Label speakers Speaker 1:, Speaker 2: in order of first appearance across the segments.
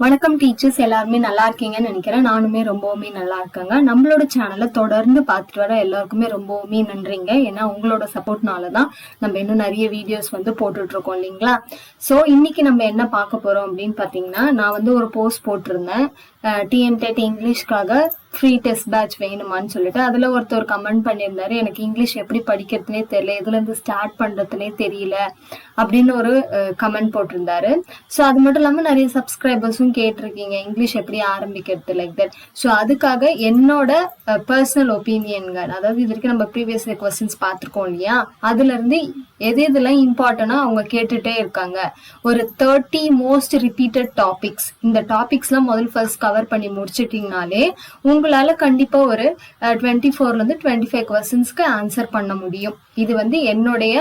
Speaker 1: வணக்கம் டீச்சர்ஸ், எல்லாருமே நல்லா இருக்கீங்கன்னு நினைக்கிறேன். நானுமே ரொம்பவுமே நல்லா இருக்கேங்க. நம்மளோட சேனலை தொடர்ந்து பார்த்துட்டு வர எல்லாருக்குமே ரொம்பவுமே நன்றிங்க. ஏன்னா உங்களோட சப்போர்ட்னாலதான் நம்ம இன்னும் நிறைய வீடியோஸ் போட்டுட்டு இருக்கோம் இல்லைங்களா. சோ இன்னைக்கு நம்ம என்ன பார்க்க போறோம் அப்படின்னு பாத்தீங்கன்னா, நான் ஒரு போஸ்ட் போட்டிருந்தேன் டிஎன்டெட் இங்கிலீஷ்காக ஃப்ரீ டெஸ்ட் பேட்ச் வேணுமான்னு சொல்லிட்டு. அதுல ஒருத்தர் கமெண்ட் பண்ணியிருந்தாரு, எனக்கு இங்கிலீஷ் எப்படி படிக்கிறதுனே தெரியல, எதுல இருந்து ஸ்டார்ட் பண்றதுனே தெரியல அப்படின்னு ஒரு கமெண்ட் போட்டிருந்தாரு. ஸோ அது மட்டும் இல்லாம நிறைய சப்ஸ்கிரைபர்ஸும் கேட்டிருக்கீங்க இங்கிலீஷ் எப்படி ஆரம்பிக்கிறது லைக் தட். ஸோ அதுக்காக என்னோட பர்சனல் ஒப்பீனியன்ங்க, அதாவது இது வரைக்கும் நம்ம ப்ரீவியஸ் கொஸ்டின்ஸ் பார்த்துருக்கோம் இல்லையா, அதுல இருந்து எது எதுலாம் இம்பார்ட்டனா அவங்க கேட்டுட்டே இருக்காங்க, ஒரு 30 மோஸ்ட் ரிப்பீட்டட் டாபிக்ஸ். இந்த டாபிக்ஸ்லாம் ஃபர்ஸ்ட் கவர் பண்ணி முடிச்சிட்டீங்கனாலே உங்களால கண்டிப்பா ஒரு 24ல இருந்து 25 கொஸ்டின்ஸ்க்கு ஆன்சர் பண்ண முடியும். இது என்னுடைய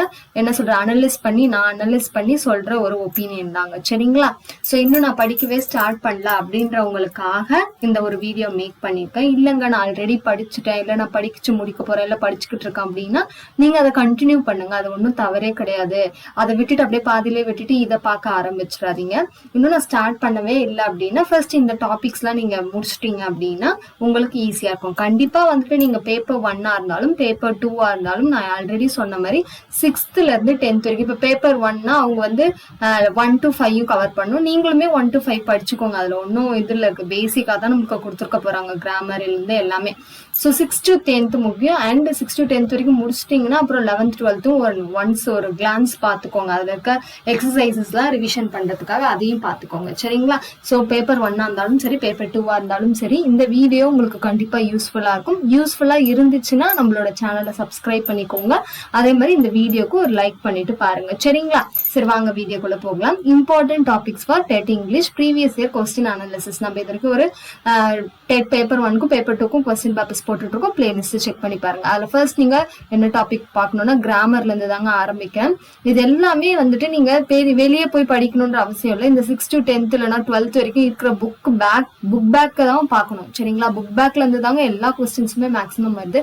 Speaker 1: நான் அனலைஸ் பண்ணி சொல்ற ஒரு ஒப்பீனியன் தாங்க, சரிங்களா. சோ இன்னும் நான் படிக்கவே ஸ்டார்ட் பண்ணல அப்படின்றவங்களுக்காக இந்த ஒரு வீடியோ மேக் பண்ணிருக்கேன். இல்லங்க நான் ஆல்ரெடி படிச்சுட்டேன், இல்ல நான் படிச்சு முடிக்க போறேன், இல்ல படிச்சுக்கிட்டு இருக்கேன் அப்படின்னா நீங்க அதை கண்டினியூ பண்ணுங்க, அது ஒன்றும் தவறே கிடையாது. அதை விட்டுட்டு அப்படியே பாதியிலே விட்டுட்டு இதை பார்க்க ஆரம்பிச்சிடாதீங்க. இன்னும் நான் ஸ்டார்ட் பண்ணவே இல்லை அப்படின்னா ஃபர்ஸ்ட் இந்த டாபிக்ஸ் எல்லாம் நீங்க முடிச்சிட்டீங்க அப்படின்னா உங்களுக்கு ஈஸியா இருக்கும். கண்டிப்பா நீங்க பேப்பர் 1 இருந்தாலும் பேப்பர் 2 இருந்தாலும் நான் ஆல்ரெடி சொன்ன மாதிரி 6th இருந்து 10th வரைக்கும், இப்ப பேப்பர் 1னா அவங்க 1 to 5 கவர் பண்ணும். நீங்களுமே 1 to 5 படிச்சுக்கோங்க. அதுல ஒன்னும் இதுல இருக்கு, பேசிக்கா தான் நமக்கு கொடுத்துருக்க போறாங்க, கிராமர்ல இருந்து எல்லாமே. ஸோ 6th to 10th முக்கியம். அண்ட் 6th to 10th வரைக்கும் முடிச்சிட்டிங்கன்னா அப்புறம் 11th 12th ஒன்ஸ் ஒரு கிளான்ஸ் பார்த்துக்கோங்க. அதில் இருக்க எக்ஸசைசஸ்லாம் ரிவிஷன் பண்ணுறதுக்காக அதையும் பார்த்துக்கோங்க, சரிங்களா. ஸோ பேப்பர் 1 இருந்தாலும் சரி, பேப்பர் 2 இருந்தாலும் சரி, இந்த வீடியோ உங்களுக்கு கண்டிப்பாக யூஸ்ஃபுல்லாக இருக்கும். யூஸ்ஃபுல்லாக இருந்துச்சுன்னா நம்மளோட சேனலை சப்ஸ்கிரைப் பண்ணிக்கோங்க. அதே மாதிரி இந்த வீடியோக்கு ஒரு லைக் பண்ணிட்டு பாருங்க, சரிங்களா. சரி வாங்க வீடியோக்குள்ள போகலாம். Important topics for TET English previous year question analysis. நம்ம இதற்கு ஒரு டெட் பேப்பர் 1க்கும் பேப்பர் 2க்கும் கொஸ்டின் பேப்பர்ஸ் போட்டுட்டு இருக்கோம். பிளேலிஸ்ட் செக் பண்ணி பாருங்க. அதுல ஃபர்ஸ்ட் நீங்க என்ன டாபிக் பார்க்கணும்னா கிராமர்ல இருந்து தாங்க ஆரம்பிக்கேன். இது எல்லாமே நீங்க வெளியே போய் படிக்கணும்ன்ற அவசியம் இல்லை. இந்த 6th to 10th இல்லைன்னா 12th வரைக்கும் இருக்கிற புக் பேக் தான் பார்க்கணும், சரிங்களா. புக் பேக்ல இருந்து தாங்க எல்லா கொஸ்டின்ஸுமே மேக்ஸிமம் வருது.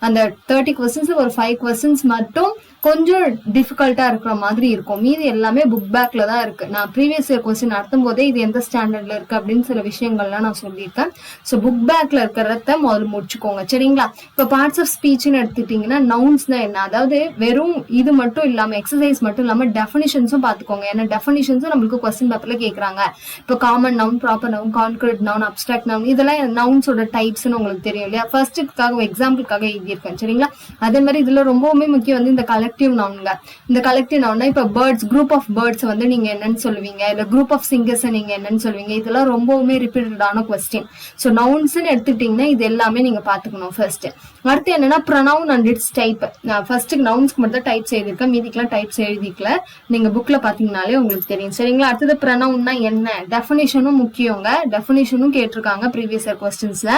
Speaker 1: அந்த 30 கொஸ்டின்ஸ் ஒரு 5 கொஸ்டின்ஸ் மட்டும் கொஞ்சம் டிஃபிகல்ட்டா இருக்கிற மாதிரி இருக்கும். மீதி எல்லாமே புக் பேக்ல தான் இருக்கு. நான் ப்ரீவியஸ் இயர் கொஸ்டின் நடத்தும் போதே இது எந்த ஸ்டாண்டர்ட்ல இருக்கு அப்படின்னு சில விஷயங்கள்லாம் நான் சொல்லியிருக்கேன். ஸோ புக் பேக்ல இருக்கிறத முதல்ல முடிச்சுக்கோங்க, சரிங்களா. இப்போ பார்ட்ஸ் ஆஃப் ஸ்பீச்னு எடுத்துட்டீங்கன்னா நவுன்ஸ்னா என்ன, அதாவது வெறும் இது மட்டும் இல்லாம எக்ஸசைஸ் மட்டும் இல்லாம டெஃபினிஷன்ஸும் பார்த்துக்கோங்க. ஏன்னா டெஃபினிஷன்ஸும் நம்மளுக்கு கொஸ்டின் பேப்பர்ல கேட்கறாங்க. இப்போ common noun, proper noun, concrete noun, abstract noun, இதெல்லாம் நவுன்ஸோட டைப்ஸ்னு உங்களுக்கு தெரியும் இல்லையா. ஃபர்ஸ்ட்டுக்காக எக்ஸாம்பிளுக்காக எழுதியிருக்கேன், சரிங்களா. அதே மாதிரி இதுல ரொம்பவுமே முக்கியம் இந்த கலெக்டிவ் நவுன்ங்க. இந்த கலெக்டிவ் நவுன்னா இப்ப பேர்ட்ஸ், குரூப் ஆஃப் பேர்ட்ஸ் நீங்க என்னன்னு சொல்லுவீங்க, இல்ல குரூப் ஆஃப் சிங்கர்ஸ் நீங்க என்னன்னு சொல்லுவீங்க. இதெல்லாம் ரொம்பவுமே ரிப்பீட்டடான கொஸ்டின். ஸோ நவுன்ஸ்ன்னு எடுத்துக்கிட்டீங்கன்னா இது எல்லாமே நீங்க பாத்துக்கணும் ஃபர்ஸ்ட். அடுத்து என்னன்னா ப்ரொனவுன் அண்ட் இட்ஸ் டைப். நான் ஃபர்ஸ்ட் நவுன்ஸ்க்கு மட்டும் டைப்ஸ் எழுதிருக்கேன், மீதிக்கெல்லாம் டைப்ஸ் எழுதிக்கல. நீங்க புக்ல பாத்தீங்கன்னாலே உங்களுக்கு தெரியும், சரிங்களா. அடுத்தது ப்ரொனவுன்னா என்ன, டெஃபினிஷனும் முக்கியங்க. டெஃபினிஷனும் கேட்டிருக்காங்க ப்ரீவியஸ் இயர் கொஸ்டின்ஸ்ல.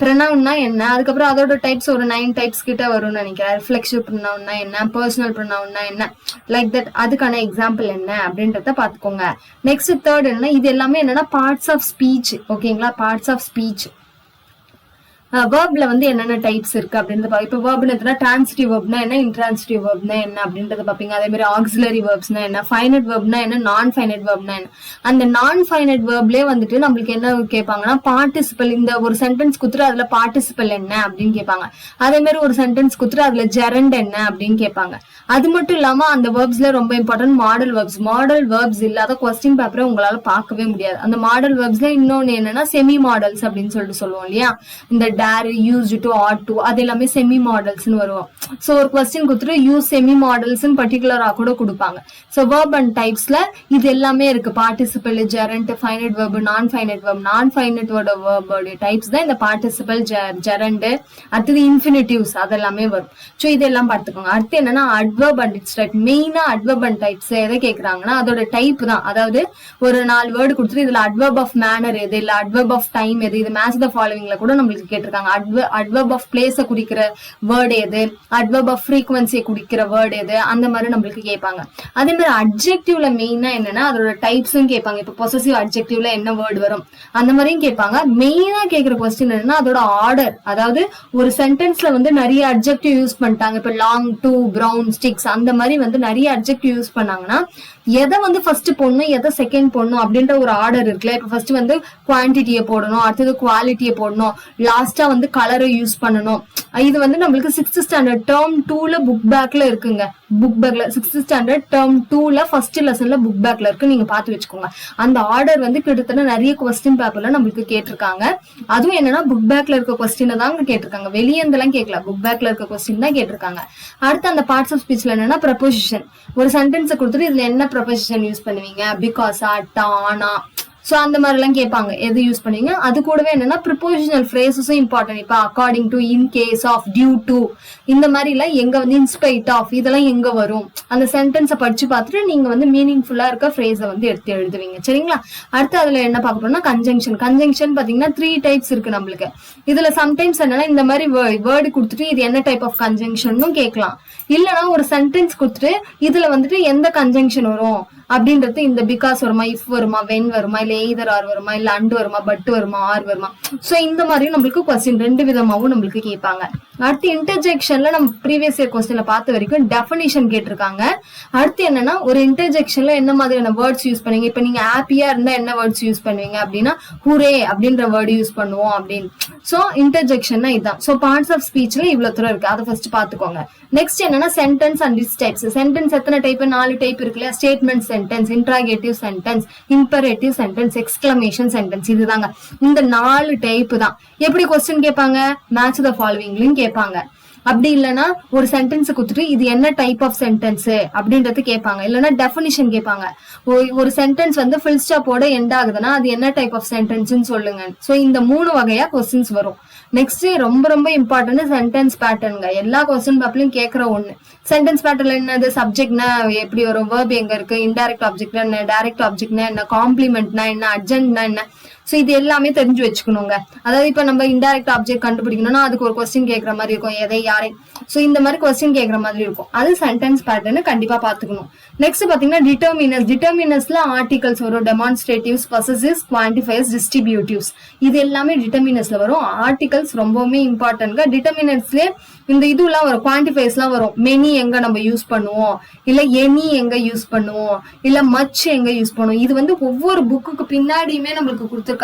Speaker 1: ப்ரொனவுன்னா என்ன, அதுக்கப்புறம் அதோட டைப்ஸ் ஒரு 9 டைப்ஸ் கிட்ட வரும்னு நினைக்கிறேன். ரிஃப்ளெக்சிவ் ப்ரொனவுன்னா என்ன, பர்சனல் ப்ரொனவுன்னா என்ன, லைக் தட், அதுக்கான எக்ஸாம்பிள் என்ன அப்படின்றத பாத்துக்கோங்க. நெக்ஸ்ட் தேர்ட் என்ன, இது எல்லாமே என்னன்னா பார்ட்ஸ் ஆஃப் ஸ்பீச், ஓகேங்களா. Parts of speech. வேர்ப்ல என்னென்ன டைப்ஸ் இருக்கு அப்படின்றத இப்ப வேர்ப்னா டிரான்சிட்டிவ் வேர்ப்னா என்ன, இன்ட்ரான்சிட்டிவ் வேர்ப்னா என்ன அப்படின்றத பாப்பீங்க. அதே மாதிரி ஆக்சிலரி வேர்ப்ஸ்னா என்ன, ஃபைனைட் வேர்ப்னா என்ன, நான் ஃபைனைட் வேர்ப்னா என்ன. அந்த நான் ஃபைனைட் வேர்ப்லயே நம்மளுக்கு என்ன கேட்பாங்கன்னா பார்ட்டிசிபல். இந்த ஒரு சென்டென்ஸ் குத்துட்டு அதுல பார்ட்டிசிபல் என்ன அப்படின்னு கேட்பாங்க. அதே மாதிரி ஒரு சென்டென்ஸ் குத்துட்டு அதுல ஜெரண்ட் என்ன அப்படின்னு கேட்பாங்க. அது மட்டும் இல்லாம அந்த வேர்ப்ஸ்ல ரொம்ப important model verbs. Model verbs இல்லாத கொஸ்டின் பேப்பரை உங்களால பார்க்கவே முடியாது. அந்த மாடல் வேர்ப்ஸ்ல இன்னொன்னு என்னன்னா செமி மாடல்ஸ் அப்படின்னு சொல்லிட்டு சொல்லுவோம் இல்லையா. இந்த dare, use to, add to, அது எல்லாமே செமி மாடல்ஸ்னு வரும். சோ ஒரு கொஸ்டின் கொடுத்துட்டு யூஸ் செமி மாடல்ஸ் பர்டிகுலரா கூட கொடுப்பாங்க. சோ வேர்ப் அண்ட் டைப்ஸ்ல இது எல்லாமே இருக்கு. பார்ட்டிசிபல், ஜெரண்ட், ஃபைனைட் வேர்ப், நான் ஃபைனைட் வேர்ப். நான் ஃபைனைட் வேர்போட டைப்ஸ் தான் இந்த பார்ட்டிசிபல், ஜெரண்ட். அடுத்தது இன்ஃபினிட்டிவ்ஸ், அதெல்லாமே வரும். சோ இதெல்லாம் பார்த்துக்கோங்க. அடுத்து என்னன்னா அட்வர்ப் அண்ட் இட்ஸ் டைப். மெயினா அட்வர்ப் அண்ட் டைப்ஸ் எதை கேட்கறாங்கன்னா அதோட டைப் தான். அதாவது ஒரு 4 வேர்டு கொடுத்துட்டு இதுல அட்வர்ப் ஆஃப் மேனர் எது, இல்ல அட்வர்ப் ஆஃப் டைம் எது, இது மேட்ச் த ஃபாலோவிங்ல கூட நம்மளுக்கு கேட்டிருக்காங்க. அட்வர்ப் ஆஃப் பிளேஸ குறிக்கிற வேர்டு எது, அட்வர்ப் ஆஃப் ஃப்ரீக்வன்சியை குறிக்கிற வேர்டு எது, அந்த மாதிரி நம்மளுக்கு கேட்பாங்க. அதே மாதிரி அட்ஜெக்டிவ்ல மெயினா என்னன்னா அதோட டைப்ஸும் கேட்பாங்க. இப்ப பொசசிவ் அட்ஜெக்டிவ்ல என்ன வேர்டு வரும் அந்த மாதிரியும் கேட்பாங்க. மெயினா கேட்கிற கொஸ்டின் என்னன்னா அதோட ஆர்டர். அதாவது ஒரு சென்டென்ஸ்ல நிறைய அட்ஜெக்டிவ் யூஸ் பண்ணிட்டாங்க. இப்ப லாங், டூ, பிரவுன், ஸ்டிக்ஸ், அந்த மாதிரி நிறைய அட்ஜெக்டிவ் யூஸ் பண்ணாங்கன்னா எதை வந்து ஃபர்ஸ்ட் போடணும் எதை செகண்ட் போடணும் அப்படின்ற ஒரு ஆர்டர் இருக்குல்ல. இப்ப ஃபர்ஸ்ட் வந்து குவான்டிட்டியை போடணும், அடுத்தது குவாலிட்டியை போடணும், லாஸ்டா வந்து கலரை யூஸ் பண்ணணும். இது வந்து நம்மளுக்கு 6th ஸ்டாண்டர்ட் டேர்ம் 2ல புக் பேக்ல இருக்குங்க. புக் பேக்ல 6th ஸ்டாண்டர்ட் டேர்ம் 2ல ஃபர்ஸ்ட் லெசன்ல புக் பேக்ல இருக்கு, நீங்க பாத்து வச்சுக்கோங்க. அந்த ஆர்டர் வந்து கிட்டத்தட்ட நிறைய கொஸ்டின் பேப்பர்ல நம்மளுக்கு கேட்டிருக்காங்க. அதுவும் என்னன்னா புக் பேக்ல இருக்க கொஸ்டின் தான் கேட்டிருக்காங்க, வெளியே இருந்தெல்லாம் கேட்கல, புக் பேக்ல இருக்க கொஸ்டின் தான் கேட்டிருக்காங்க. அடுத்து அந்த பார்ட்ஸ் ஆஃப் ஸ்பீச்ல என்னன்னா ப்ரப்போசிஷன். ஒரு சென்டென்ஸை கொடுத்துட்டு இதுல என்ன ப்ரப்போசிஷன் யூஸ் பண்ணுவீங்க, பிகாஸ், ஆனா, சோ அந்த மாதிரி எல்லாம் கேட்பாங்க, எது யூஸ் பண்ணுவீங்க. அது கூடவே என்னன்னா ப்ரிப்போசிஷனல் ஃப்ரேசஸும் இம்பார்ட்டன்ட். இப்ப according to, in case of, due to, இந்த மாதிரி எல்லாம் எங்க வந்து இன்ஸ்பைட் ஆஃப் இதெல்லாம் எங்க வரும், அந்த சென்டென்ஸை படிச்சு பார்த்துட்டு நீங்க வந்து மீனிங்ஃபுல்லா இருக்க ஃப்ரேஸை வந்து எடுத்து எழுதுவீங்க. சரிங்களா? அடுத்து அதுல என்ன பார்க்க போறோம்னா கன்ஜங்ஷன். கன்ஜங்ஷன் பாத்தீங்கன்னா 3 டைப்ஸ் இருக்கு நம்மளுக்கு. இதுல சம்டைம்ஸ் என்னன்னா இந்த மாதிரி வேர்டு கொடுத்துட்டு இது என்ன டைப் ஆஃப் கன்ஜங்ஷன் கேட்கலாம். இல்லனா ஒரு சென்டென்ஸ் கொடுத்துட்டு இதுல வந்துட்டு எந்த கன்ஜங்ஷன் வரும் அப்படின்றது, இந்த பிகாஸ் வருமா, இஃப் வருமா, வென் வருமா, இல்ல எய்தர் ஆர் வருமா, இல்ல அண்ட் வருமா, பட் வருமா, ஆர் வருமா. சோ இந்த மாதிரியும் நம்மளுக்கு கொஸ்டின் 2 விதமாவும் நம்மளுக்கு கேட்பாங்க. அடுத்து இன்டர்ஜெக்ஷன்ல நம்ம ப்ரீவியஸ் இயர் கொஸ்டின்ல பார்த்த வரைக்கும் டெஃபினிஷன் கேட்டிருக்காங்க. அடுத்து என்னன்னா ஒரு இன்டர்ஜெக்ஷன்ல என்ன மாதிரியான வேர்ட்ஸ் யூஸ் பண்ணுவீங்க. இப்ப நீங்க ஹாப்பியா இருந்தா என்ன வேர்ட்ஸ் யூஸ் பண்ணுவீங்க அப்படின்னா ஹூரே அப்படின்ற வேர்டு யூஸ் பண்ணுவோம் அப்படின்னு. சோ இன்டர்ஜெக்ஷன் இதுதான். சோ பார்ட்ஸ் ஆஃப் ஸ்பீச்ல இவ்வளவு தூரம் இருக்கு, அதை ஃபர்ஸ்ட் பாத்துக்கோங்க. நெக்ஸ்ட் என்னன்னா sentence and it's types. Sentence எத்தனை டைப்? 4 டைப் இருக்குல்ல. Statement sentence, interrogative sentence, imperative sentence, exclamation sentence. இதுதாங்க இந்த 4 டைப் தான். எப்படி கொஸ்டின் கேட்பாங்க? மேட்ச் த ஃபாலோவிங்லயும் கேட்பாங்க. அப்படி இல்லைன்னா ஒரு சென்டென்ஸ் கொடுத்துட்டு இது என்ன டைப் ஆஃப் சென்டென்ஸ் அப்படின்றது கேட்பாங்க. இல்லைன்னா டெஃபினிஷன் கேட்பாங்க. ஒரு சென்டென்ஸ் வந்து ஃபுல் ஸ்டாப்போட எண்ட் ஆகுதுன்னா அது என்ன டைப் ஆஃப் சென்டென்ஸ்ன்னு சொல்லுங்க. சோ இந்த 3 வகையா கொஸ்டின்ஸ் வரும். நெக்ஸ்ட் ரொம்ப ரொம்ப இம்பார்ட்டன்ட் சென்டென்ஸ் பேட்டர்னுங்க. எல்லா கொஸ்டின் பேப்பர்லயும் கேட்கற ஒண்ணு. சென்டென்ஸ் பேட்டர்ல என்னது? சப்ஜெக்ட்னா எப்படி வரும், வெர்ப் எங்க இருக்கு, இன்டைரக்ட் ஆப்ஜெக்ட்னா என்ன, டைரக்ட் ஆப்ஜெக்ட்னா என்ன, காம்ப்ளிமெண்ட்னா என்ன, அட்ஜென்ட்னா என்ன. சோ இது எல்லாமே தெரிஞ்சு வச்சுக்கணுங்க. அதாவது இப்ப நம்ம இன்டைரக்ட் ஆப்ஜெக்ட் கண்டுபிடிக்கணும்னா அதுக்கு ஒரு கொஸ்டின் கேட்கற மாதிரி இருக்கும், எதை யாரை. சோ இந்த மாதிரி கொஸ்டின் கேட்கற மாதிரி இருக்கும். அது சென்டென்ஸ் பேட்டர்ன் கண்டிப்பா பாத்துக்கணும். நெக்ஸ்ட் பாத்தீங்கன்னா டிட்டர்மினர்ஸ். டிட்டர்மினர்ஸ்ல ஆர்டிகல்ஸ் வரும், டெமான்ஸ்ட்ரேட்டிவ்ஸ், பொசசிவ்ஸ், குவான்டிஃபையர்ஸ், டிஸ்ட்ரிபியூட்டிவ்ஸ். இது எல்லாமே டிட்டர்மினர்ஸ்ல வரும். ஆர்டிகல்ஸ் ரொம்பவுமே இம்பார்ட்டன்ட்ங்க. டிட்டர்மினர்ஸ்லயே இந்த இதுலாம் வரும், குவான்டிஃபையர்ஸ் எல்லாம் வரும். மெனி எங்க நம்ம யூஸ் பண்ணுவோம், இல்ல எனி எங்க யூஸ் பண்ணுவோம், இல்ல மச் எங்க யூஸ் பண்ணுவோம். இது வந்து ஒவ்வொரு புக்குக்கு பின்னாடியுமே நம்மளுக்கு கொடுத்துருக்காங்க.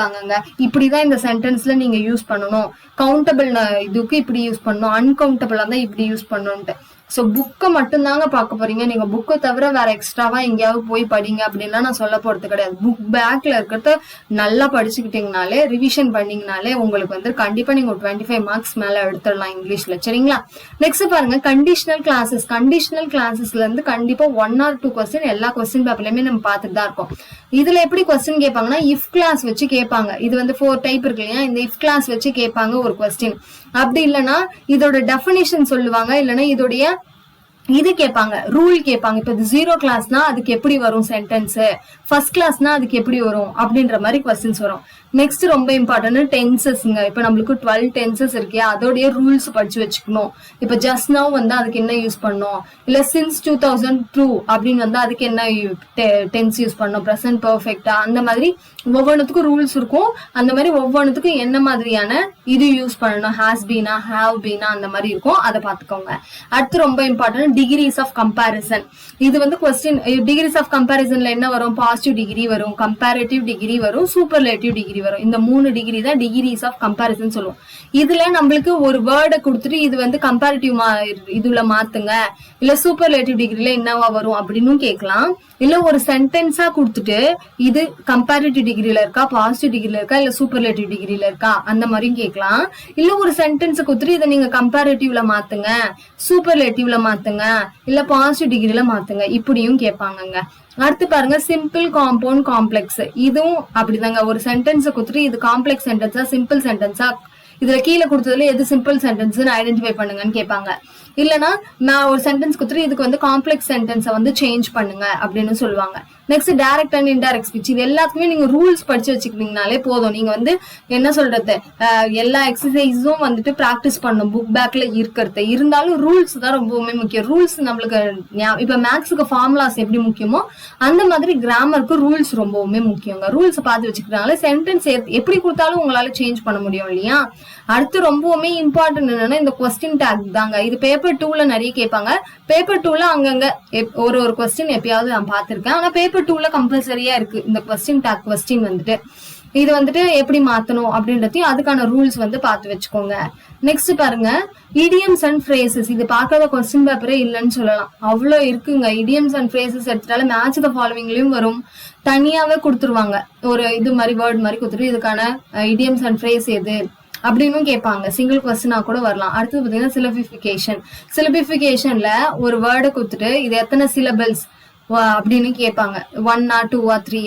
Speaker 1: இப்படிதான் இந்த சென்டென்ஸ்ல நீங்க யூஸ் பண்ணணும், கவுண்டபிள் இதுக்கு இப்படி யூஸ் பண்ணணும், அன்கவுண்டபிளா தான் இப்படி யூஸ் பண்ணணும்ட்டு. சோ புக்கை மட்டும்தாங்க பார்க்க போறீங்க. நீங்க புக்கை தவிர வேற எக்ஸ்ட்ராவா எங்கேயாவது போய் படிங்க அப்படின்னா நான் சொல்ல போறது கிடையாது. புக் பேக்ல இருக்கிறத நல்லா படிச்சுக்கிட்டீங்கனாலே, ரிவிஷன் பண்ணீங்கனாலே உங்களுக்கு வந்து கண்டிப்பா நீங்க 25 மார்க்ஸ் மேல எடுத்துடலாம் இங்கிலீஷ்ல. சரிங்களா? நெக்ஸ்ட் பாருங்க கண்டிஷனல் கிளாஸஸ். கண்டிஷனல் கிளாஸஸ்ல இருந்து கண்டிப்பா 1 or 2 கொஸ்டின் எல்லா கொஸ்டின் பேப்பர்லயுமே நம்ம பார்த்துட்டு தான் இருக்கோம். இதுல எப்படி கொஸ்டின் கேட்பாங்கன்னா இஃப் கிளாஸ் வச்சு கேட்பாங்க. இது வந்து 4 டைப் இருக்கு இல்லையா, இந்த இஃப் கிளாஸ் வச்சு கேட்பாங்க ஒரு கொஸ்டின். அப்படி இல்லைன்னா இதோட டெஃபினிஷன் சொல்லுவாங்க, இல்லைன்னா இதோடைய இது கேட்பாங்க, ரூல் கேட்பாங்க. இப்ப இது 0 கிளாஸ்னா அதுக்கு எப்படி வரும் சென்டென்ஸ், ஃபர்ஸ்ட் கிளாஸ்னா அதுக்கு எப்படி வரும் அப்படின்ற மாதிரி கொஸ்டின்ஸ் வரும். நெக்ஸ்ட் ரொம்ப இம்பார்ட்டன்ட் டென்சஸ்ங்க. இப்ப நம்மளுக்கு 12 டென்சஸ் இருக்கு, அதோடைய ரூல்ஸ் படிச்சு வச்சுக்கணும். இப்ப ஜஸ்ட் நவ் வந்து அதுக்கு என்ன யூஸ் பண்ணும், இல்ல சின்ஸ் 2002 அப்படின்னு வந்து அதுக்கு என்ன டென்ஸ் யூஸ் பண்ணும், பிரசன்ட் பெர்ஃபெக்ட்டா, அந்த மாதிரி ஒவ்வொன்றுத்துக்கும் ரூல்ஸ் இருக்கும். அந்த மாதிரி ஒவ்வொன்றுத்துக்கும் என்ன மாதிரியான இது யூஸ் பண்ணணும், ஹாஸ் பீனா, ஹாவ் பீனா, அந்த மாதிரி இருக்கும். அதை பாத்துக்கோங்க. அடுத்து ரொம்ப இம்பார்ட்டன்ட் டிகிரிஸ் ஆஃப் கம்பேரிசன். இது வந்து கொஸ்டின் டிகிரிஸ் ஆஃப் கம்பேரிசன்ல என்ன வரும், பாசிட்டிவ் டிகிரி வரும், கம்பேரிட்டிவ் டிகிரி வரும், சூப்பர்லேட்டிவ் டிகிரி வரும். இந்த 3 டிகிரி தான் டிகிரிஸ் ஆஃப் கம்பேரிசன் சொல்லுவோம். இதுல நம்மளுக்கு ஒரு வேர்டை கொடுத்துட்டு இது வந்து கம்பேரிட்டிவ் இதுல மாத்துங்க, இல்ல சூப்பர்லேட்டிவ் டிகிரில என்னவா வரும் அப்படின்னு கேட்கலாம். இல்ல ஒரு சென்டென்ஸா கொடுத்துட்டு இது கம்பேரிட்டிவ் டிகிரில இருக்கா, பாசிட்டிவ் டிகிரில இருக்கா, இல்ல சூப்பர்லேட்டிவ் டிகிரில இருக்கா, அந்த மாதிரியும் கேட்கலாம். இல்ல ஒரு சென்டென்ஸ் கொடுத்துட்டு இதை நீங்க கம்பேரிட்டிவ்ல மாத்துங்க, சூப்பர்லேட்டிவ்ல மாத்துங்க, இல்ல பாசிட்டிவ் டிகிரில மாத்துங்க, இப்படியும் கேட்பாங்க. அடுத்து பாருங்க சிம்பிள், காம்பவுண்ட், காம்ப்ளெக்ஸ். இதுவும் அப்படிதாங்க. ஒரு சென்டென்ஸ் கொடுத்துட்டு இது காம்ப்ளெக்ஸ் சென்டென்ஸா, சிம்பிள் சென்டென்ஸா, இதுல கீழே கொடுத்ததுல எது சிம்பிள் சென்டென்ஸ் ஐடென்டிஃபை பண்ணுங்கன்னு கேட்பாங்க. இல்லனா நான் ஒரு சென்டென்ஸ் கொடுத்துட்டு இதுக்கு வந்து காம்ப்ளெக்ஸ் சென்டென்ஸை வந்து சேஞ்ச் பண்ணுங்க அப்படின்னு சொல்லுவாங்க. Next direct and indirect speech. இது எல்லாத்துக்குமே நீங்க ரூல்ஸ் படிச்சு வச்சுக்கிட்டீங்கனாலே போதும். நீங்க வந்து என்ன சொல்றது, எல்லா எக்ஸசைஸும் வந்துட்டு பிராக்டிஸ் பண்ணும் புக் பேக்ல இருக்கிறது. இருந்தாலும் ரூல்ஸ் தான் ரொம்பவுமே முக்கியம். ரூல்ஸ் நம்மளுக்கு இப்ப மேக்ஸுக்கு ஃபார்முலாஸ் எப்படி முக்கியமோ அந்த மாதிரி கிராமருக்கு ரூல்ஸ் ரொம்பவுமே முக்கியங்க. ரூல்ஸ் பார்த்து வச்சுக்கிட்டாலே சென்டென்ஸ் எப்படி கொடுத்தாலும் உங்களால சேஞ்ச் பண்ண முடியும் இல்லையா. அடுத்து ரொம்பவுமே இம்பார்ட்டன்ட் என்னன்னா இந்த கொஸ்டின் டேக் தாங்க. இது பேப்பர் 2ல நிறைய கேட்பாங்க. பேப்பர் 2ல அங்கங்க ஒரு கொஸ்டின் எப்பயாவது நான் பார்த்திருக்கேன். ஆனா பேப்பர் 2ல கம்பல்சரியா இருக்கு இந்த கொஸ்டின் டேக் கொஸ்டின் வந்துட்டு. இது வந்துட்டு எப்படி மாத்தணும் அப்படின்றதையும் அதுக்கான ரூல்ஸ் வந்து பார்த்து வச்சுக்கோங்க. நெக்ஸ்ட் பாருங்க, இடியம்ஸ் அண்ட் ஃப்ரேசஸ். இது பார்க்காத கொஸ்டின் பேப்பரே இல்லைன்னு சொல்லலாம், அவ்வளோ இருக்குங்க. இடியம்ஸ் அண்ட் ஃப்ரேசஸ் எடுத்துட்டாலும் மேட்ச் த ஃபாலோவிங்லயும் வரும். தனியாவே கொடுத்துருவாங்க, ஒரு இது மாதிரி வேர்ட் மாதிரி கொடுத்துட்டு இதுக்கான இடியம்ஸ் அண்ட் ஃப்ரேஸ் எது அப்படின்னு கேட்பாங்க. சிங்கிள் கொஸ்டினா கூட வரலாம். அடுத்தது பாத்தீங்கன்னா சிலபிபிகேஷன். சிலபிபிகேஷன்ல ஒரு வேர்டை கொடுத்துட்டு இது எத்தனை சிலபிள்ஸ் அப்படின்னு கேட்பாங்க. 1 or 2 or 3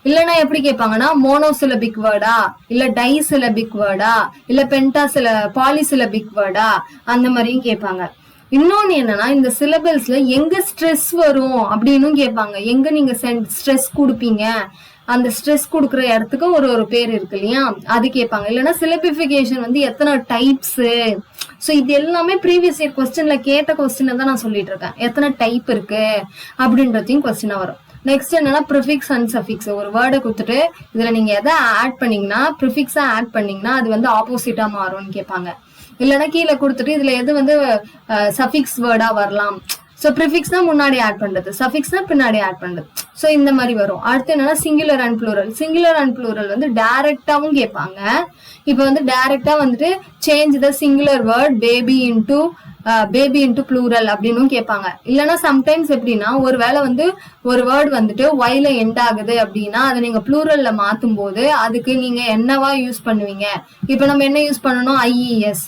Speaker 1: இல்லைன்னா எப்படி கேட்பாங்கன்னா மோனோசிலபிக் வேர்டா, இல்ல டைசிலபிக் வேர்டா, இல்ல பாலிசிலபிக் வேர்டா, அந்த மாதிரியும் கேட்பாங்க. இன்னொன்னு என்னன்னா இந்த சிலபல்ஸ்ல எங்க ஸ்ட்ரெஸ் வரும் அப்படின்னு கேட்பாங்க. எங்க நீங்க ஸ்ட்ரெஸ் கொடுப்பீங்க, அந்த ஸ்ட்ரெஸ் கொடுக்குற இடத்துக்கு ஒரு பேர் இருக்கு இல்லையா, அது கேட்பாங்க. இல்லைன்னா சிலபிபிகேஷன் வந்து எத்தனை டைப்ஸ். ஸோ இது எல்லாமே ப்ரீவியஸ் இயர் கொஸ்டின்ல கேட்ட கொஸ்டின் தான் நான் சொல்லிட்டு இருக்கேன். எத்தனை டைப் இருக்கு அப்படின்றதையும் கொஸ்டினா வரும். நெக்ஸ்ட் என்னன்னா ப்ரிஃபிக்ஸ் அண்ட் சஃபிக்ஸ். ஒரு வேர்டை கொடுத்துட்டு இதுல நீங்க எதை ஆட் பண்ணீங்கன்னா, ப்ரிஃபிக்ஸா ஆட் பண்ணீங்கன்னா அது வந்து ஆப்போசிட்டா மாறும்னு கேட்பாங்க. இல்லைன்னா கீழே கொடுத்துட்டு இதுல எது வந்து சஃபிக்ஸ் வேர்டா வரலாம். ஸோ ப்ரிஃபிக்ஸ் தான் முன்னாடி ஆட் பண்றது, சஃபிக்ஸ் தான் பின்னாடி ஆட் பண்றது. ஸோ இந்த மாதிரி வரும். அடுத்து என்னன்னா singular and plural. Singular and plural வந்து டைரக்டாவும் கேட்பாங்க. இப்ப வந்து டைரக்டா வந்துட்டு change the singular word baby into plural அப்படின்னு கேட்பாங்க. இல்லைன்னா சம்டைம்ஸ் எப்படின்னா ஒருவேளை வந்து ஒரு வேர்ட் வந்துட்டு ஒய்ல எண்ட் ஆகுது அப்படின்னா அதை நீங்க ப்ளூரல்ல மாத்தும் போது அதுக்கு நீங்க என்னவா யூஸ் பண்ணுவீங்க. இப்ப நம்ம என்ன யூஸ் பண்ணணும், IES.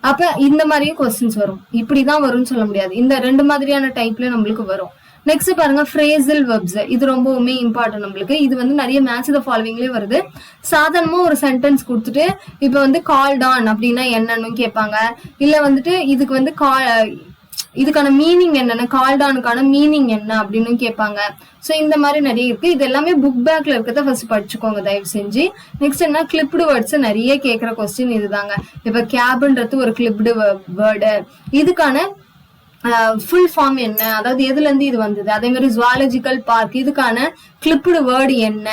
Speaker 1: அப்ப இந்த மாதிரியும் கொஸ்டின்ஸ் வரும். இப்படிதான் வரும்னு சொல்ல முடியாது, இந்த 2 மாதிரியான டைப்ல நம்மளுக்கு வரும். நெக்ஸ்ட் பாருங்க ஃப்ரேசல் வெர்ப்ஸ். இது ரொம்பவுமே இம்பார்ட்டன்ட் நம்மளுக்கு. இது வந்து நிறைய மேட்ச் த ஃபாலோவிங்லயே வருது. சாதாரணமா ஒரு சென்டென்ஸ் கொடுத்துட்டு இப்ப வந்து கால்ட் ஆன் அப்படின்னா என்னன்னு கேட்பாங்க. இல்ல வந்துட்டு இதுக்கு வந்து இதுக்கான மீனிங் என்னன்னா, கால்டானுக்கான மீனிங் என்ன அப்படின்னு கேட்பாங்க. சோ இந்த மாதிரி நிறைய இருக்கு. இது எல்லாமே புக் பேக்ல இருக்கிறத ஃபர்ஸ்ட் படிச்சுக்கோங்க தயவு செஞ்சு. நெக்ஸ்ட் என்ன, கிளிப்டு வேர்ட்ஸ் நிறைய கேட்கிற கொஸ்டின் இதுதாங்க. இப்ப கேப்ன்றது ஒரு கிளிப்டு வேர்டு. இதுக்கான ஃபுல் ஃபார்ம் என்ன, அதாவது எதுல இருந்து இது வந்தது. அதே மாதிரி ஜுவாலஜிக்கல் பார்க், இதுக்கான கிளிப்டு வேர்டு என்ன.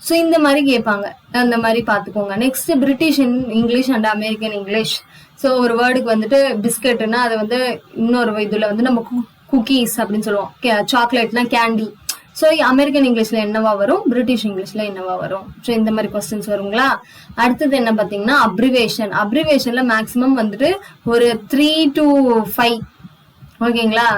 Speaker 1: சோ இந்த மாதிரி கேட்பாங்க, அந்த மாதிரி பாத்துக்கோங்க. Next British English and American English. So ஒரு வேர்டுக்கு வந்துட்டு பிஸ்கெட்னா அது வந்து இன்னொரு இதுல வந்து நம்ம குக்கீஸ் அப்படின்னு சொல்லுவோம். சாக்லேட்னா கேண்டி. ஸோ அமெரிக்கன் இங்கிலீஷ்ல என்னவா வரும், பிரிட்டிஷ் இங்கிலீஷ்ல என்னவா வரும். ஸோ இந்த மாதிரி கொஸ்டின்ஸ் வருங்களா. அடுத்தது என்ன பாத்தீங்கன்னா அப்ரிவேஷன். அப்ரிவேஷன்ல மேக்சிமம் வந்துட்டு ஒரு 3 to 5 ஓகேங்களா.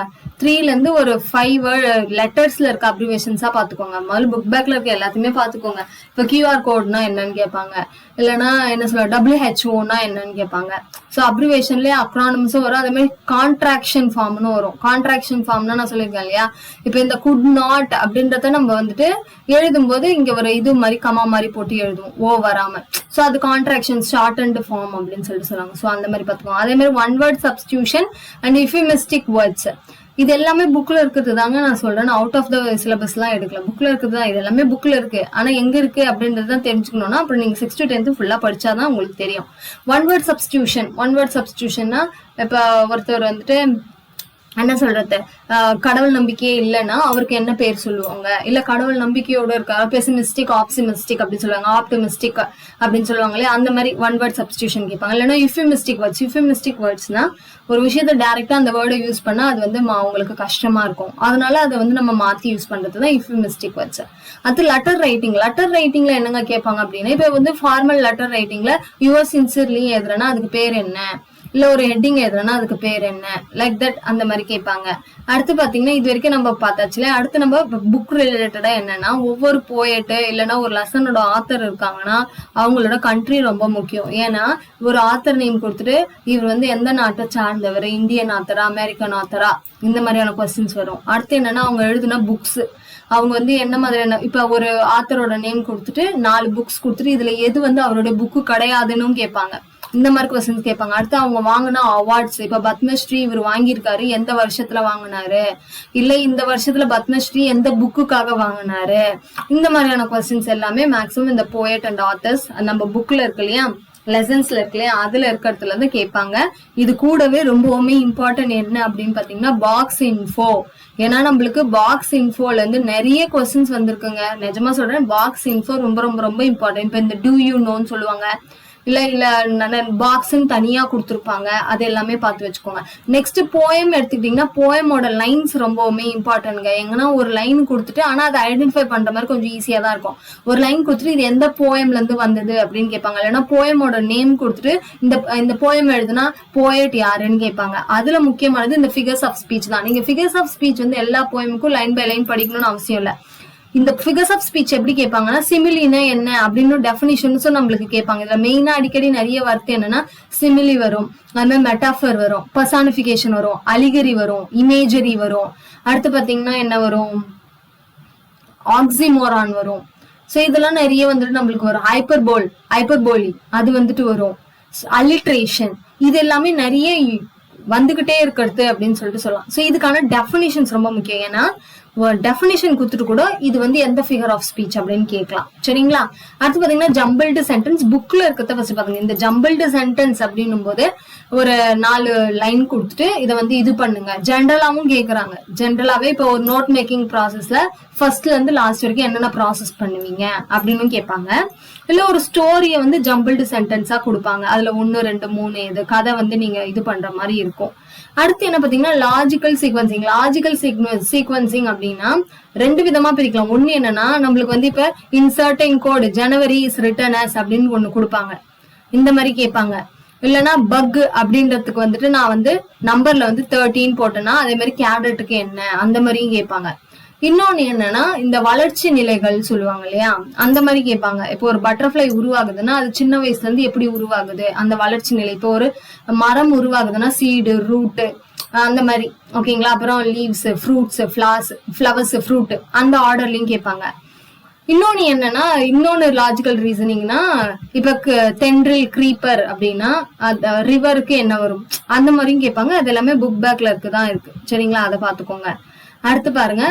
Speaker 1: 3ல இருந்து ஒரு 5 லெட்டர்ஸ்ல இருக்க அப்ரிவேஷன்ஸா பாத்துக்கோங்க. முதல்ல புக் பேக்ல இருக்க எல்லாத்தையுமே பாத்துக்கோங்க. இப்ப QR கோட்னா என்னன்னு கேட்பாங்க. இல்லைன்னா என்ன சொல்ல WHO என்னன்னு கேட்பாங்க. ஸோ அப்ரிவேஷன்லயே அக்ரானிம்ஸும் வரும். அதே மாதிரி கான்ட்ராக்ஷன் ஃபார்ம்னு வரும். கான்ட்ராக்ஷன் ஃபார்ம்னா நான் சொல்லியிருக்கேன் இல்லையா. இப்ப இந்த குட் நாட் அப்படின்றத நம்ம வந்துட்டு எழுதும் போது இங்க ஒரு இது மாதிரி கமா மாதிரி போட்டு எழுதுவோம், ஓ வராம. சோ அது கான்ட்ராக்ஷன் ஷார்ட் அண்ட் ஃபார்ம் அப்படின்னு சொல்லுவாங்க. சோ அந்த மாதிரி பாத்துக்கோங்க. அதே மாதிரி one word substitution and euphemistic words. இது எல்லாமே புக்ல இருக்குது தாங்க நான் சொல்றேன். அவுட் ஆஃப் த சிலபஸ் எல்லாம் எடுக்கல, புக்ல இருக்குது தான். இது எல்லாமே புக்ல இருக்கு. ஆனா எங்க இருக்கு அப்படின்றதான் தெரிஞ்சுக்கணும்னா அப்புறம் நீங்க 6th to 10th ஃபுல்லா படிச்சாதான் உங்களுக்கு தெரியும். ஒன் வேர்ட் சப்ஸ்டியூஷன்னா இப்ப ஒருத்தர் வந்துட்டு என்ன சொல்றது, கடவுள் நம்பிக்கையே இல்லைன்னா அவருக்கு என்ன பேர் சொல்லுவாங்க. இல்ல கடவுள் நம்பிக்கையோட இருக்க பெசிமிஸ்டிக், ஆப்சிமிஸ்டிக் அப்படின்னு சொல்லுவாங்க, ஆப்டிமிஸ்டிக் அப்படின்னு சொல்லுவாங்களே. அந்த மாதிரி ஒன் வேர்ட் சப்ஸ்டியூஷன் கேட்பாங்க. இல்லைன்னா யுஃபிமிஸ்டிக் வேர்ட்ஸ்னா ஒரு விஷயத்த டைரக்டா அந்த வேர்டை யூஸ் பண்ணா அது வந்து அவங்களுக்கு கஷ்டமா இருக்கும். அதனால அதை வந்து நம்ம மாத்தி யூஸ் பண்றதுதான் யுஃபிமிஸ்டிக் வேர்ட்ஸ். அது லெட்டர் ரைட்டிங்ல என்னங்க கேட்பாங்க அப்படின்னா, இப்ப வந்து ஃபார்மல் லெட்டர் ரைட்டிங்ல யுவர் சின்சியர்லி எழுதுறேன்னா அதுக்கு பேர் என்ன, இல்ல ஒரு ஹெட்டிங் எழுதுறேன்னா அதுக்கு பேர் என்ன, லைக் தட் அந்த மாதிரி கேட்பாங்க. அடுத்து பாத்தீங்கன்னா இது வரைக்கும் நம்ம பார்த்தாச்சுல. அடுத்து நம்ம புக் ரிலேட்டடா என்னன்னா, ஒவ்வொரு போயட்டு இல்லைன்னா ஒரு லெசனோட ஆத்தர் இருக்காங்கன்னா அவங்களோட கண்ட்ரி ரொம்ப முக்கியம். ஏன்னா ஒரு ஆத்தர் நேம் கொடுத்துட்டு இவர் வந்து எந்த நாட்டை சார்ந்தவர், இந்தியன் ஆத்தரா அமெரிக்கன் ஆத்தரா, இந்த மாதிரியான கொஸ்டின்ஸ் வரும். அடுத்து என்னன்னா அவங்க எழுதுனா புக்ஸ், அவங்க வந்து என்ன மாதிரியான, இப்ப ஒரு ஆத்தரோட நேம் கொடுத்துட்டு 4 புக்ஸ் கொடுத்துட்டு இதுல எது வந்து அவருடைய புக்கு கிடையாதுன்னு கேட்பாங்க. இந்த மாதிரி கொஸ்டின்ஸ் கேட்பாங்க. அடுத்து அவங்க வாங்கின அவார்ட்ஸ், இப்ப பத்மஸ்ரீ இவர் வாங்கியிருக்காரு, எந்த வருஷத்துல வாங்கினாரு, இல்ல இந்த வருஷத்துல பத்மஸ்ரீ எந்த புக்குக்காக வாங்கினாரு, இந்த மாதிரியான கொஸ்டின்ஸ் எல்லாமே மேக்சிமம் இந்த போயட் அண்ட் ஆத்தர்ஸ் நம்ம புக்ல இருக்கு இல்லையா, லெசன்ஸ்ல இருக்கு இல்லையா, அதுல இருக்கிறதுல இருந்து கேட்பாங்க. இது கூடவே ரொம்பவுமே இம்பார்ட்டன்ட் என்ன அப்படின்னு பாத்தீங்கன்னா பாக்ஸ் இன்ஃபோ. ஏன்னா நம்மளுக்கு பாக்ஸ் இன்ஃபோல இருந்து நிறைய கொஸ்டின்ஸ் வந்திருக்குங்க. நிஜமா சொல்றேன், பாக்ஸ் இன்ஃபோ ரொம்ப ரொம்ப ரொம்ப இம்பார்ட்டன்ட். இப்ப இந்த டூ யூ நோன்னு சொல்லுவாங்க, இல்ல பாக்ஸ்ன்னு தனியா கொடுத்துருப்பாங்க, அது எல்லாமே பார்த்து வச்சுக்கோங்க. நெக்ஸ்ட் போயம் எடுத்துக்கிட்டீங்கன்னா போயமோட லைன்ஸ் ரொம்பவுமே இம்பார்ட்டன்ட்ங்க. எங்கன்னா ஒரு லைன் கொடுத்துட்டு ஆனா அதை ஐடென்டிஃபை பண்ற மாதிரி கொஞ்சம் ஈஸியா தான் இருக்கும். ஒரு லைன் கொடுத்துட்டு இது எந்த போயம்ல இருந்து வந்தது அப்படின்னு கேட்பாங்க. இல்லைன்னா போயமோட நேம் கொடுத்துட்டு இந்த போயம் எழுதுனா போயட் யாருன்னு கேட்பாங்க. அதுல முக்கியமானது இந்த ஃபிகர்ஸ் ஆஃப் ஸ்பீச் தான். நீங்க ஃபிகர்ஸ் ஆஃப் ஸ்பீச் வந்து எல்லா போயமுக்கும் லைன் பை லைன் படிக்கணும்னு அவசியம் இல்லை. இந்த ஃபிகர்ஸ் ஆஃப் ஸ்பீச் எப்படி கேட்பாங்கன்னா சிமிலினா என்ன அப்படின்னு டெஃபினிஷன்ஸும் நம்மளுக்கு கேட்பாங்க. இதுல மெயினா அடிக்கடி நிறைய வார்த்தை என்னன்னா சிமிலி வரும், அது மாதிரி மெட்டாஃபர் வரும், பர்சானிபிகேஷன் வரும், அலிகரி வரும், இமேஜரி வரும். அடுத்து பாத்தீங்கன்னா என்ன வரும், ஆக்சிமோரான் வரும். சோ இதெல்லாம் நிறைய வந்துட்டு நம்மளுக்கு வரும். ஹைப்பர்போலி அது வந்துட்டு வரும். அலிட்ரேஷன் இது எல்லாமே நிறைய வந்துகிட்டே இருக்கிறது அப்படின்னு சொல்லிட்டு சொல்லலாம். சோ இதுக்கான டெஃபினிஷன்ஸ் ரொம்ப முக்கியம். ஏன்னா டெஃபினிஷன் கொடுத்துட்டு கூட இது வந்து எந்த ஃபிகர் ஆஃப் ஸ்பீச் அப்படின்னு கேட்கலாம். சரிங்களா? அடுத்து பாத்தீங்கன்னா ஜம்பிள்டு சென்டென்ஸ். புக்ல இருக்கிறத ஃபர்ஸ்ட் பாருங்க. இந்த ஜம்பிள்டு சென்டென்ஸ் அப்படின்னும் போது ஒரு 4 லைன் கொடுத்துட்டு இதை வந்து இது பண்ணுங்க. ஜென்ரலாவும் கேக்குறாங்க. ஜென்ரலாவே இப்போ ஒரு நோட் மேக்கிங் ப்ராசஸ்ல ஃபர்ஸ்ட்ல இருந்து லாஸ்ட் வரைக்கும் என்னென்ன ப்ராசஸ் பண்ணுவீங்க அப்படின்னு கேட்பாங்க. இல்ல ஒரு ஸ்டோரியை வந்து ஜம்பிள்டு சென்டென்ஸா கொடுப்பாங்க. அதுல 1 2 3 இது கதை வந்து நீங்க இது பண்ற மாதிரி இருக்கும். அடுத்து என்ன பாத்தீங்கன்னா லாஜிக்கல் சீக்வன்சிங். லாஜிக்கல் சீக்வன்சிங் அப்படின்னா 2 விதமா பிரிக்கலாம். ஒண்ணு என்னன்னா நம்மளுக்கு வந்து இப்ப in certain code January is written as அப்படின்னு ஒண்ணு கொடுப்பாங்க, இந்த மாதிரி கேட்பாங்க. இல்லைன்னா பக் அப்படின்றதுக்கு வந்துட்டு நான் வந்து நம்பர்ல வந்து 13 போட்டேன்னா அதே மாதிரி கேரட்டுக்கு என்ன அந்த மாதிரியும் கேட்பாங்க. இன்னொன்னு என்னன்னா இந்த வளர்ச்சி நிலைகள் சொல்லுவாங்க இல்லையா, அந்த மாதிரி கேட்பாங்க. இப்போ ஒரு பட்டர்ஃபிளை உருவாகுதுன்னா அது சின்ன வயசுல இருந்து எப்படி உருவாகுது அந்த வளர்ச்சி நிலை. இப்போ ஒரு மரம் உருவாகுதுன்னா சீடு, ரூட்டு, அந்த மாதிரி. ஓகேங்களா? அப்புறம் லீவ்ஸ், ஃப்ரூட்ஸ், ஃபிளவர்ஸ், ஃப்ரூட், அந்த ஆர்டர்லயும் கேட்பாங்க. இன்னொன்னு என்னன்னா இன்னொன்னு லாஜிக்கல் ரீசனிங்னா இப்ப தென்றல், கிரீப்பர் அப்படின்னா ரிவருக்கு என்ன வரும் அந்த மாதிரியும் கேட்பாங்க. அது எல்லாமே புக் பேக்ல இருக்குதான் இருக்கு. சரிங்களா? அதை பாத்துக்கோங்க. அடுத்து பாருங்க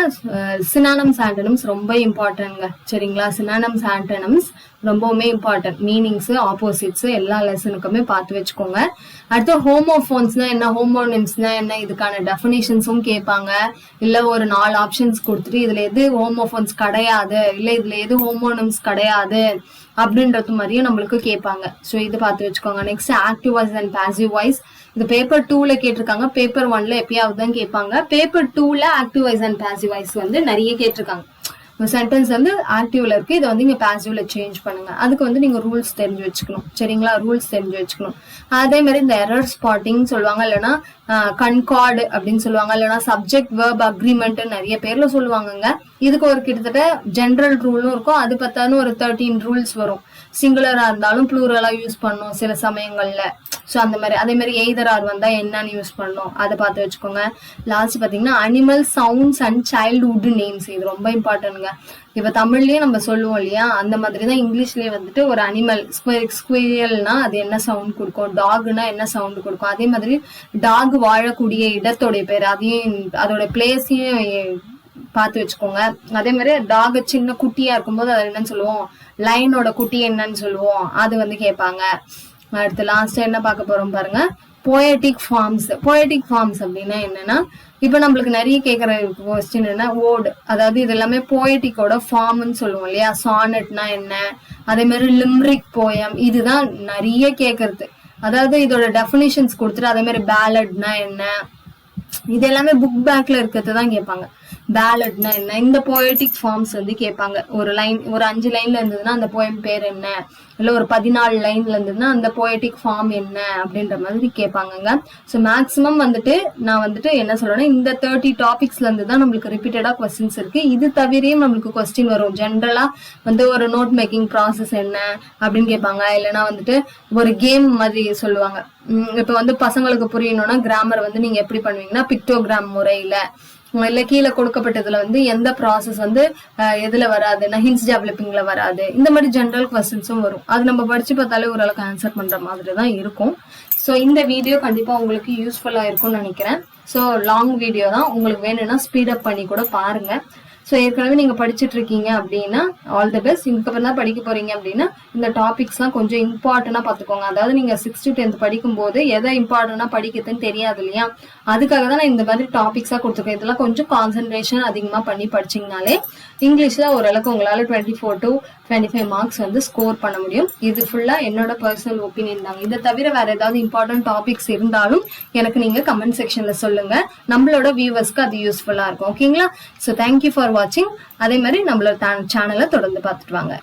Speaker 1: சினானம்ஸ் ஆண்டனம்ஸ் ரொம்ப இம்பார்ட்டன்ட்ங்க. சரிங்களா? சினானம்ஸ் ஆண்டனம்ஸ் ரொம்பவுமே இம்பார்ட்டன்ட். மீனிங்ஸ், ஆப்போசிட்ஸ் எல்லா லெசனுக்குமே பார்த்து வச்சுக்கோங்க. அடுத்து ஹோமோஃபோன்ஸ்னா என்ன, ஹோமோனிம்ஸ்னா என்ன, இதுக்கான டெஃபினிஷன்ஸும் கேட்பாங்க. இல்ல ஒரு 4 ஆப்ஷன்ஸ் கொடுத்துட்டு இதுல எது ஹோமோஃபோன்ஸ் கிடையாது, இல்ல இதுல எது ஹோமோனிம்ஸ் கிடையாது அப்படின்றது மாதிரியும் நம்மளுக்கு கேட்பாங்க. ஸோ இது பார்த்து வச்சுக்கோங்க. Next active voice and passive voice. இது பேப்பர் 2ல கேட்டிருக்காங்க, பேப்பர் 1ல எப்பயாவது தான் கேட்பாங்க. பேப்பர் 2ல active voice and passive voice வந்து நிறைய கேட்டிருக்காங்க. சென்டென்ஸ் வந்து ஆக்டிவ்ல இருக்கு, இதை வந்து நீங்க பாசிவ்ல சேஞ்ச் பண்ணுங்க. அதுக்கு வந்து நீங்க ரூல்ஸ் தெரிஞ்சு வச்சுக்கணும். சரிங்களா? ரூல்ஸ் தெரிஞ்சு வச்சுக்கணும். அதே மாதிரி இந்த எரர் ஸ்பாட்டிங் சொல்லுவாங்க, இல்லைன்னா கன்கார்டு அப்படின்னு சொல்லுவாங்க, இல்லைன்னா சப்ஜெக்ட் வெர்ப் அக்ரிமெண்ட் நிறைய பேர்ல சொல்லுவாங்கங்க. இதுக்கு ஒரு கிட்டத்தட்ட ஜென்ரல் ரூலும் இருக்கும். அது பார்த்தாலும் ஒரு 13 ரூல்ஸ் வரும். சிங்குலரா இருந்தாலும் ப்ளூரலா யூஸ் பண்ணும் சில சமயங்கள்ல. ஸோ அந்த மாதிரி அதே மாதிரி எய்தரார் வந்தா என்னன்னு யூஸ் பண்ணணும் அதை பார்த்து வச்சுக்கோங்க. லாஸ்ட் பாத்தீங்கன்னா animal sounds and childhood names. இது ரொம்ப இம்பார்ட்டன்ட்ங்க. இப்ப தமிழ்லயே நம்ம சொல்லுவோம் இல்லையா, அந்த மாதிரிதான் இங்கிலீஷ்லயே வந்துட்டு ஒரு அனிமல் ஸ்குயல்னா அது என்ன சவுண்ட் கொடுக்கும், டாக்னா என்ன சவுண்ட் கொடுக்கும். அதே மாதிரி டாக் வாழக்கூடிய இடத்தோடைய பேர், அதையும் அதோட பிளேஸையும் பார்த்து வச்சுக்கோங்க. அதே மாதிரி டாக் சின்ன குட்டியா இருக்கும்போது அதை என்னன்னு சொல்லுவோம், லைனோட குட்டி என்னன்னு சொல்லுவோம், அது வந்து கேட்பாங்க. அடுத்து லாஸ்ட் என்ன பார்க்க போறோம் பாருங்க, போயட்டிக் ஃபார்ம்ஸ். போயட்டிக் ஃபார்ம்ஸ் அப்படின்னா என்னன்னா இப்ப நம்மளுக்கு நிறைய கேட்கற கொஸ்டின் என்ன, ஓட், அதாவது இது எல்லாமே போயட்டிக்கோட ஃபார்ம்னு சொல்லுவோம் இல்லையா. சானட்னா என்ன, அதே மாதிரி லிம்ரிக் போயம், இதுதான் நிறைய கேட்கறது. அதாவது இதோட டெஃபினிஷன்ஸ் கொடுத்துட்டு அதே மாதிரி பேலட்னா என்ன, இது எல்லாமே புக் பேக்ல இருக்கிறது தான் கேட்பாங்க. பேலட்னா என்ன, இந்த போயட்டிக் ஃபார்ம்ஸ் வந்து கேட்பாங்க. ஒரு 5 லைன்ல இருந்ததுன்னா அந்த போயம் பேர் என்ன, இல்ல ஒரு 14 லைன்ல இருந்ததுன்னா அந்த போயட்டிக் ஃபார்ம் என்ன அப்படின்ற மாதிரி கேட்பாங்க. ஸோ மேக்சிமம் வந்துட்டு நான் வந்துட்டு என்ன சொல்றேன்னா இந்த 30 டாபிக்ஸ்ல இருந்து தான் நம்மளுக்கு ரிப்பீட்டடா கொஸ்டின்ஸ் இருக்கு. இது தவிரையும் நம்மளுக்கு கொஸ்டின் வரும். ஜென்ரலா வந்து ஒரு நோட் மேக்கிங் ப்ராசஸ் என்ன அப்படின்னு கேட்பாங்க. இல்லைன்னா வந்துட்டு ஒரு கேம் மாதிரி சொல்லுவாங்க. இப்ப வந்து பசங்களுக்கு புரியணும்னா கிராமர் வந்து நீங்க எப்படி பண்ணுவீங்கன்னா பிக்டோகிராம் முறையில, இல்ல கீழே கொடுக்கப்பட்டதுல வந்து எந்த ப்ராசஸ் வந்து எதுல வராதுன்னா ஹின்ஸ் டெவலப்பிங்ல வராது, இந்த மாதிரி ஜென்ரல் கொஸ்டின்ஸும் வரும். அது நம்ம படிச்சு பார்த்தாலே ஓரளவுக்கு ஆன்சர் பண்ற மாதிரி தான் இருக்கும். ஸோ இந்த வீடியோ கண்டிப்பா உங்களுக்கு யூஸ்ஃபுல்லா இருக்கும்னு நினைக்கிறேன். ஸோ லாங் வீடியோ தான், உங்களுக்கு வேணும்னா ஸ்பீட் அப் பண்ணி கூட பாருங்க. ஸோ ஏற்கனவே நீங்க படிச்சுட்டு இருக்கீங்க அப்படின்னா ஆல் தி பெஸ்ட். இதுக்கப்புறம் தான் படிக்க போறீங்க அப்படின்னா இந்த டாபிக்ஸ்லாம் கொஞ்சம் இம்பார்ட்டன்டா பார்த்துக்கோங்க. அதாவது நீங்க 6th to 10th படிக்கும் போது எதை இம்பார்ட்டன்டா படிக்கிறதுன்னு தெரியாது இல்லையா, அதுக்காக தான் நான் இந்த மாதிரி டாபிக்ஸா கொடுத்துருக்கேன். இதெல்லாம் கொஞ்சம் கான்சென்ட்ரேஷன் அதிகமா பண்ணி படிச்சீங்கனாலே இங்கிலீஷ்ல ஓரளவுக்கு உங்களால 24 to 25 மார்க்ஸ் வந்து ஸ்கோர் பண்ண முடியும். இது ஃபுல்லா என்னோட பர்சனல் ஒப்பீனியன் தாங்க. இதை தவிர வேற ஏதாவது இம்பார்ட்டன்ட் டாபிக்ஸ் இருந்தாலும் எனக்கு நீங்க கமெண்ட் செக்ஷன்ல சொல்லுங்க. நம்மளோட வியூவர்ஸ்க்கு அது யூஸ்ஃபுல்லா இருக்கும். ஓகேங்களா? ஸோ தேங்க்யூ ஃபார் வாட்சிங். அதே மாதிரி நம்மளோட சேனலை தொடர்ந்து பார்த்துட்டு வாங்க.